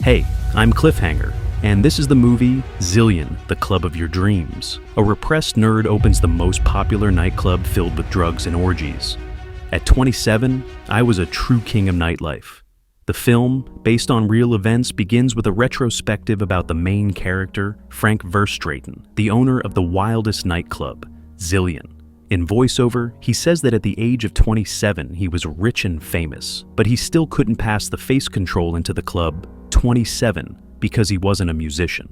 Hey, I'm Cliffhanger, and this is the movie Zillion, the Club of Your Dreams. A repressed nerd opens the most popular nightclub filled with drugs and orgies. At 27, I was a true king of nightlife. The film, based on real events, begins with a retrospective about the main character, Frank Verstraeten, the owner of the wildest nightclub, Zillion. In voiceover, he says that at the age of 27, he was rich and famous, but he still couldn't pass the face control into the club 27 because he wasn't a musician.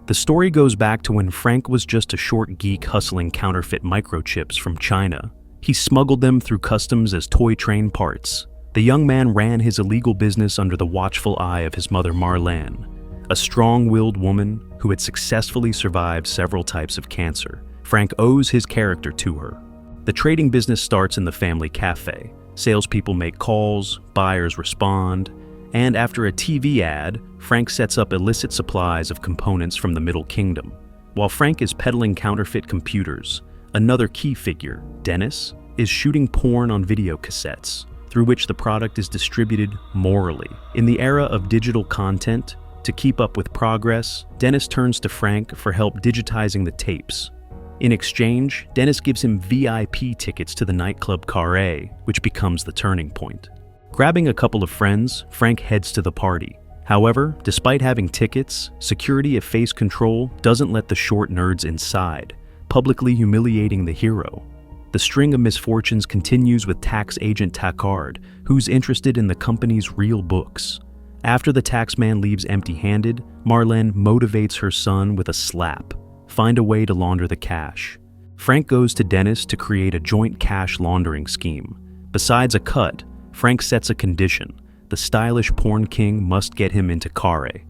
The story goes back to when Frank was just a short geek hustling counterfeit microchips from China. He smuggled them through customs as toy train parts. The young man ran his illegal business under the watchful eye of his mother Marlene, a strong-willed woman who had successfully survived several types of cancer. Frank owes his character to her. The trading business starts in the family cafe. Salespeople make calls, buyers respond, and after a TV ad, Frank sets up illicit supplies of components from the Middle Kingdom. While Frank is peddling counterfeit computers, another key figure, Dennis, is shooting porn on video cassettes, through which the product is distributed morally. In the era of digital content, to keep up with progress, Dennis turns to Frank for help digitizing the tapes. In exchange, Dennis gives him VIP tickets to the nightclub Carré, which becomes the turning point. Grabbing a couple of friends, Frank heads to the party. However, despite having tickets, security at Face Control doesn't let the short nerds inside, publicly humiliating the hero. The string of misfortunes continues with tax agent Tackard, who's interested in the company's real books. After the taxman leaves empty-handed, Marlene motivates her son with a slap. Find a way to launder the cash. Frank goes to Dennis to create a joint cash laundering scheme. Besides a cut, Frank sets a condition. The stylish porn king must get him into Carré.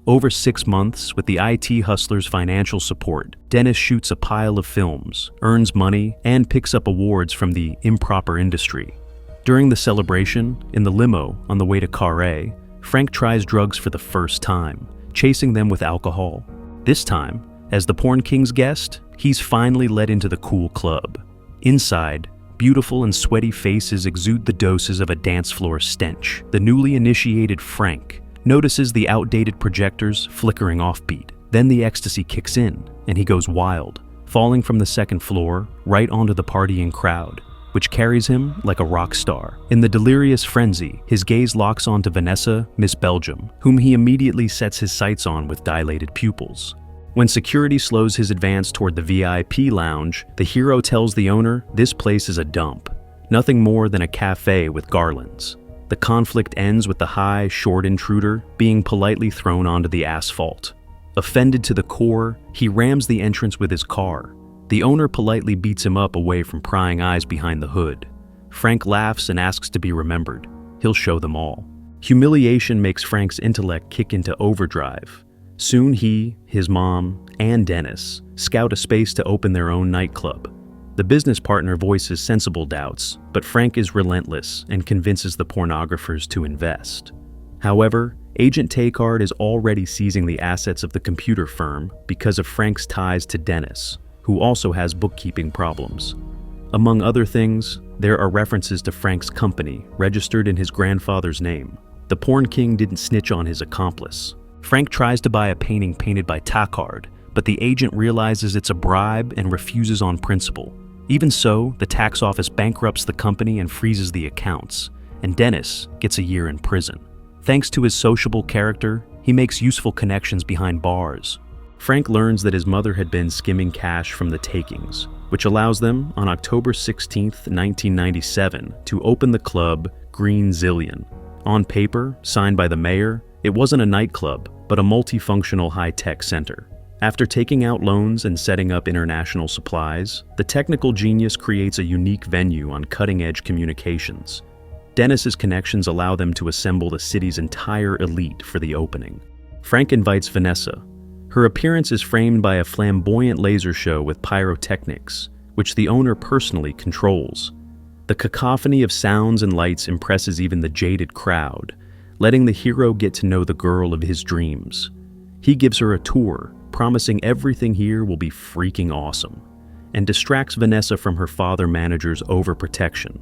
Over 6 months, with the IT hustler's financial support, Dennis shoots a pile of films, earns money, and picks up awards from the improper industry. During the celebration, in the limo on the way to Carré, Frank tries drugs for the first time, chasing them with alcohol. This time, as the porn king's guest, he's finally let into the cool club. Inside, beautiful and sweaty faces exude the doses of a dance floor stench. The newly initiated Frank notices the outdated projectors flickering offbeat. Then the ecstasy kicks in, and he goes wild, falling from the second floor right onto the partying crowd, which carries him like a rock star. In the delirious frenzy, his gaze locks onto Vanessa, Miss Belgium, whom he immediately sets his sights on with dilated pupils. When security slows his advance toward the VIP lounge, the hero tells the owner this place is a dump, nothing more than a cafe with garlands. The conflict ends with the high, short intruder being politely thrown onto the asphalt. Offended to the core, he rams the entrance with his car. The owner politely beats him up away from prying eyes behind the hood. Frank laughs and asks to be remembered. He'll show them all. Humiliation makes Frank's intellect kick into overdrive. Soon he, his mom, and Dennis scout a space to open their own nightclub. The business partner voices sensible doubts, but Frank is relentless and convinces the pornographers to invest. However, Agent Tackard is already seizing the assets of the computer firm because of Frank's ties to Dennis, who also has bookkeeping problems. Among other things, there are references to Frank's company registered in his grandfather's name. The porn king didn't snitch on his accomplice. Frank tries to buy a painting painted by Tackard, but the agent realizes it's a bribe and refuses on principle. Even so, the tax office bankrupts the company and freezes the accounts, and Dennis gets a year in prison. Thanks to his sociable character, he makes useful connections behind bars. Frank learns that his mother had been skimming cash from the takings, which allows them, on October 16, 1997, to open the club Green Zillion. On paper, signed by the mayor, it wasn't a nightclub, but a multifunctional high-tech center. After taking out loans and setting up international supplies, the technical genius creates a unique venue on cutting-edge communications. Dennis's connections allow them to assemble the city's entire elite for the opening. Frank invites Vanessa. Her appearance is framed by a flamboyant laser show with pyrotechnics, which the owner personally controls. The cacophony of sounds and lights impresses even the jaded crowd, letting the hero get to know the girl of his dreams. He gives her a tour, promising everything here will be freaking awesome, and distracts Vanessa from her father manager's overprotection.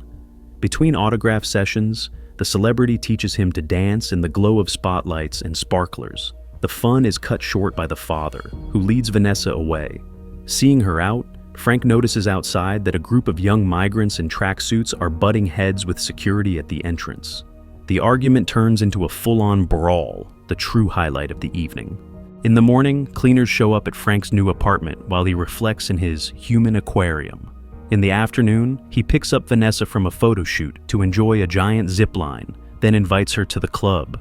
Between autograph sessions, the celebrity teaches him to dance in the glow of spotlights and sparklers. The fun is cut short by the father, who leads Vanessa away. Seeing her out, Frank notices outside that a group of young migrants in tracksuits are butting heads with security at the entrance. The argument turns into a full-on brawl, the true highlight of the evening. In the morning, cleaners show up at Frank's new apartment while he reflects in his human aquarium. In the afternoon, he picks up Vanessa from a photo shoot to enjoy a giant zip line, then invites her to the club.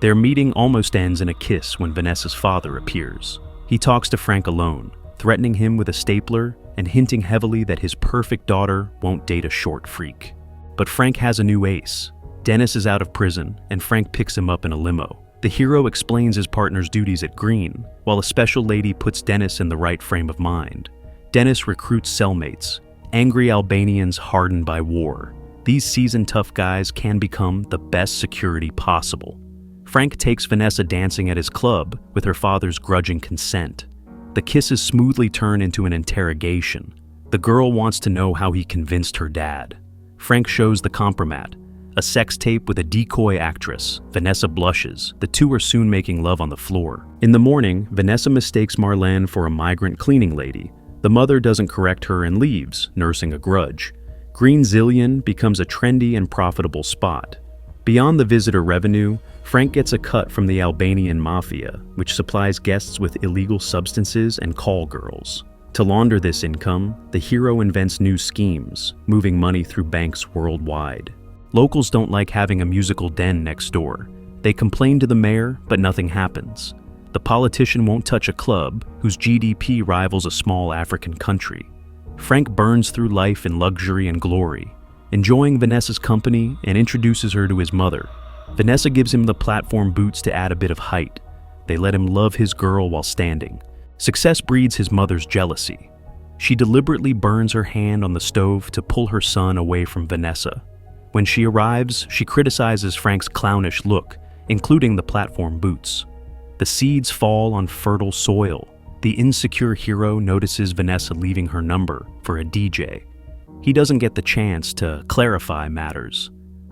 Their meeting almost ends in a kiss when Vanessa's father appears. He talks to Frank alone, threatening him with a stapler and hinting heavily that his perfect daughter won't date a short freak. But Frank has a new ace. Dennis is out of prison, and Frank picks him up in a limo. The hero explains his partner's duties at Green, while a special lady puts Dennis in the right frame of mind. Dennis recruits cellmates, angry Albanians hardened by war. These seasoned tough guys can become the best security possible. Frank takes Vanessa dancing at his club with her father's grudging consent. The kisses smoothly turn into an interrogation. The girl wants to know how he convinced her dad. Frank shows the compromat, a sex tape with a decoy actress. Vanessa blushes. The two are soon making love on the floor. In the morning, Vanessa mistakes Marlene for a migrant cleaning lady. The mother doesn't correct her and leaves, nursing a grudge. Green Zillion becomes a trendy and profitable spot. Beyond the visitor revenue, Frank gets a cut from the Albanian mafia, which supplies guests with illegal substances and call girls. To launder this income, the hero invents new schemes, moving money through banks worldwide. Locals don't like having a musical den next door. They complain to the mayor, but nothing happens. The politician won't touch a club whose GDP rivals a small African country. Frank burns through life in luxury and glory, enjoying Vanessa's company and introduces her to his mother. Vanessa gives him the platform boots to add a bit of height. They let him love his girl while standing. Success breeds his mother's jealousy. She deliberately burns her hand on the stove to pull her son away from Vanessa. When she arrives, she criticizes Frank's clownish look, including the platform boots. The seeds fall on fertile soil. The insecure hero notices Vanessa leaving her number for a DJ. He doesn't get the chance to clarify matters.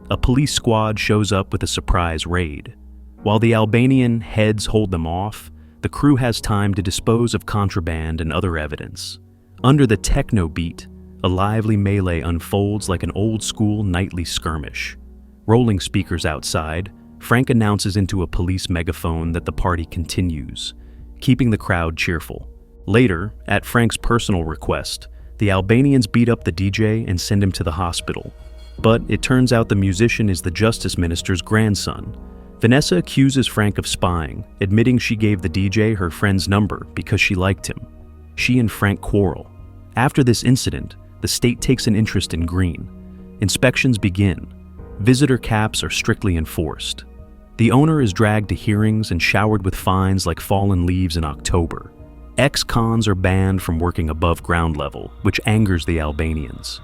A police squad shows up with a surprise raid. While the Albanian heads hold them off, the crew has time to dispose of contraband and other evidence. Under the techno beat, a lively melee unfolds like an old-school nightly skirmish. Rolling speakers outside, Frank announces into a police megaphone that the party continues, keeping the crowd cheerful. Later, at Frank's personal request, the Albanians beat up the DJ and send him to the hospital. But it turns out the musician is the justice minister's grandson. Vanessa accuses Frank of spying, admitting she gave the DJ her friend's number because she liked him. She and Frank quarrel. After this incident, the state takes an interest in Green. Inspections begin. Visitor caps are strictly enforced. The owner is dragged to hearings and showered with fines like fallen leaves in October. Ex-cons are banned from working above ground level, which angers the Albanians.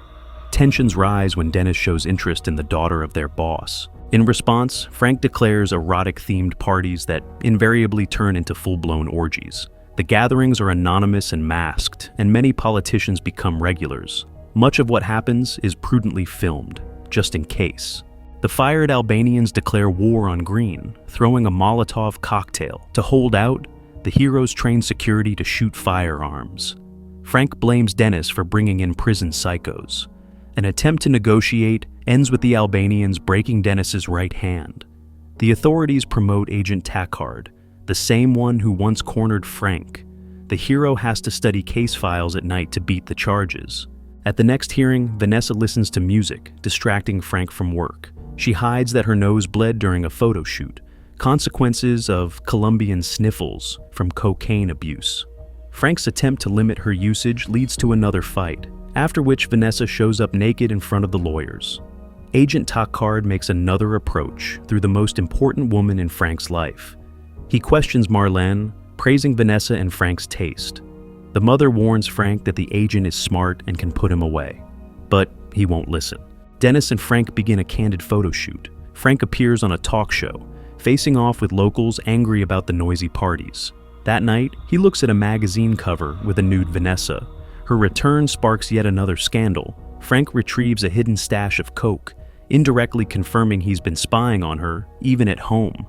Tensions rise when Dennis shows interest in the daughter of their boss. In response, Frank declares erotic-themed parties that invariably turn into full-blown orgies. The gatherings are anonymous and masked, and many politicians become regulars. Much of what happens is prudently filmed, just in case. The fired Albanians declare war on Green, throwing a Molotov cocktail. To hold out, the heroes train security to shoot firearms. Frank blames Dennis for bringing in prison psychos. An attempt to negotiate ends with the Albanians breaking Dennis's right hand. The authorities promote Agent Tackard, the same one who once cornered Frank. The hero has to study case files at night to beat the charges. At the next hearing, Vanessa listens to music, distracting Frank from work. She hides that her nose bled during a photo shoot, consequences of Colombian sniffles from cocaine abuse. Frank's attempt to limit her usage leads to another fight, after which Vanessa shows up naked in front of the lawyers. Agent Tackard makes another approach through the most important woman in Frank's life. He questions Marlene, praising Vanessa and Frank's taste. The mother warns Frank that the agent is smart and can put him away, but he won't listen. Dennis and Frank begin a candid photo shoot. Frank appears on a talk show, facing off with locals angry about the noisy parties. That night, he looks at a magazine cover with a nude Vanessa. Her return sparks yet another scandal. Frank retrieves a hidden stash of coke, indirectly confirming he's been spying on her, even at home.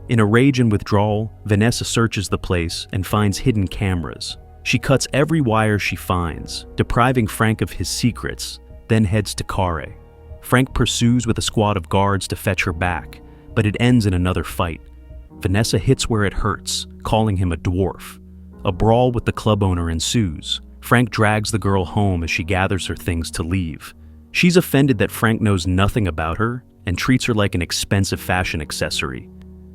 In a rage and withdrawal, Vanessa searches the place and finds hidden cameras. She cuts every wire she finds, depriving Frank of his secrets, then heads to Kare. Frank pursues with a squad of guards to fetch her back, but it ends in another fight. Vanessa hits where it hurts, calling him a dwarf. A brawl with the club owner ensues. Frank drags the girl home as she gathers her things to leave. She's offended that Frank knows nothing about her and treats her like an expensive fashion accessory.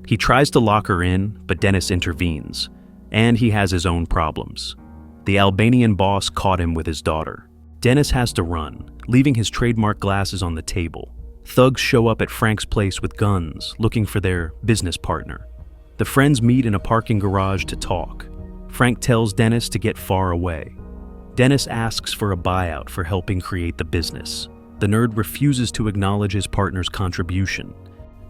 He tries to lock her in, but Dennis intervenes, and he has his own problems. The Albanian boss caught him with his daughter. Dennis has to run, leaving his trademark glasses on the table. Thugs show up at Frank's place with guns, looking for their business partner. The friends meet in a parking garage to talk. Frank tells Dennis to get far away. Dennis asks for a buyout for helping create the business. The nerd refuses to acknowledge his partner's contribution.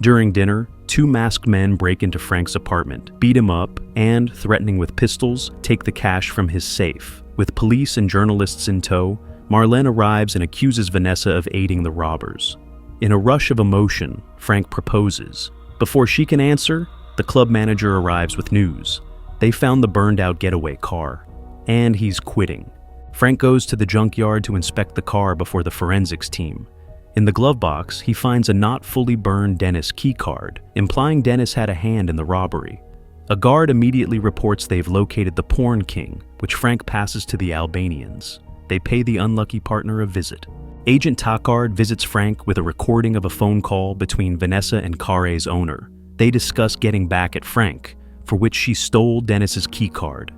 During dinner, two masked men break into Frank's apartment, beat him up, and, threatening with pistols, take the cash from his safe. With police and journalists in tow, Marlene arrives and accuses Vanessa of aiding the robbers. In a rush of emotion, Frank proposes. Before she can answer, the club manager arrives with news. They found the burned-out getaway car, and he's quitting. Frank goes to the junkyard to inspect the car before the forensics team. In the glove box, he finds a not fully burned Dennis keycard, implying Dennis had a hand in the robbery. A guard immediately reports they've located the porn king, which Frank passes to the Albanians. They pay the unlucky partner a visit. Agent Takard visits Frank with a recording of a phone call between Vanessa and Kare's owner. They discuss getting back at Frank, for which she stole Dennis's keycard.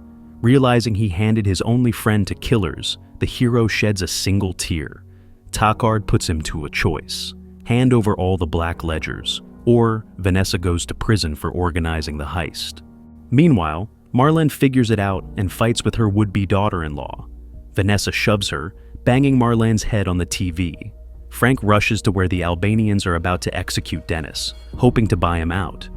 Realizing he handed his only friend to killers, the hero sheds a single tear. Takard puts him to a choice: hand over all the black ledgers, or Vanessa goes to prison for organizing the heist. Meanwhile, Marlene figures it out and fights with her would-be daughter-in-law. Vanessa shoves her, banging Marlene's head on the TV. Frank rushes to where the Albanians are about to execute Dennis, hoping to buy him out.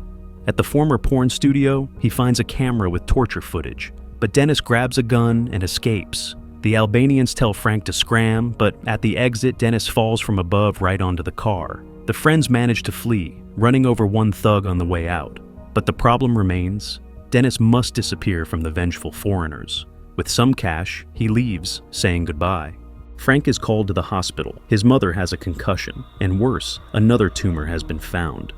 At the former porn studio, he finds a camera with torture footage, but Dennis grabs a gun and escapes. The Albanians tell Frank to scram, but at the exit, Dennis falls from above right onto the car. The friends manage to flee, running over one thug on the way out. But the problem remains: Dennis must disappear from the vengeful foreigners. With some cash, he leaves, saying goodbye. Frank is called to the hospital. His mother has a concussion, and worse, another tumor has been found.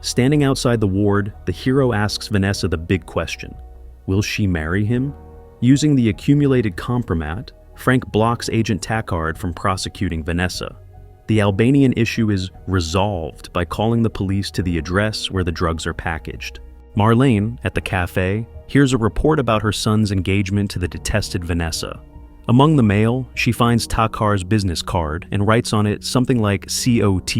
Standing outside the ward, the hero asks Vanessa the big question: will she marry him? Using the accumulated compromat, Frank blocks Agent Takard from prosecuting Vanessa. The Albanian issue is resolved by calling the police to the address where the drugs are packaged. Marlene, at the cafe, hears a report about her son's engagement to the detested Vanessa. Among the mail, she finds Takard's business card and writes on it something like COT,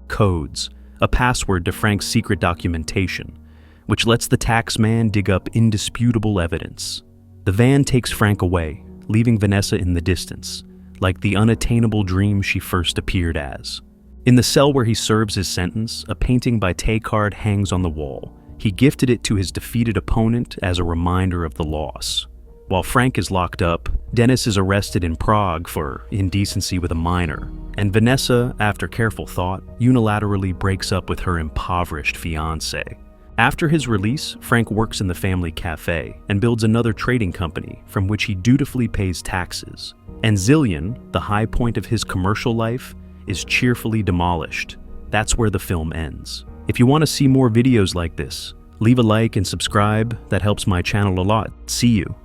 codes, a password to Frank's secret documentation, which lets the tax man dig up indisputable evidence. The van takes Frank away, leaving Vanessa in the distance, like the unattainable dream she first appeared as. In the cell where he serves his sentence, a painting by Takard hangs on the wall. He gifted it to his defeated opponent as a reminder of the loss. While Frank is locked up, Dennis is arrested in Prague for indecency with a minor, and Vanessa, after careful thought, unilaterally breaks up with her impoverished fiancé. After his release, Frank works in the family cafe and builds another trading company from which he dutifully pays taxes. And Zillion, the high point of his commercial life, is cheerfully demolished. That's where the film ends. If you want to see more videos like this, leave a like and subscribe. That helps my channel a lot. See you.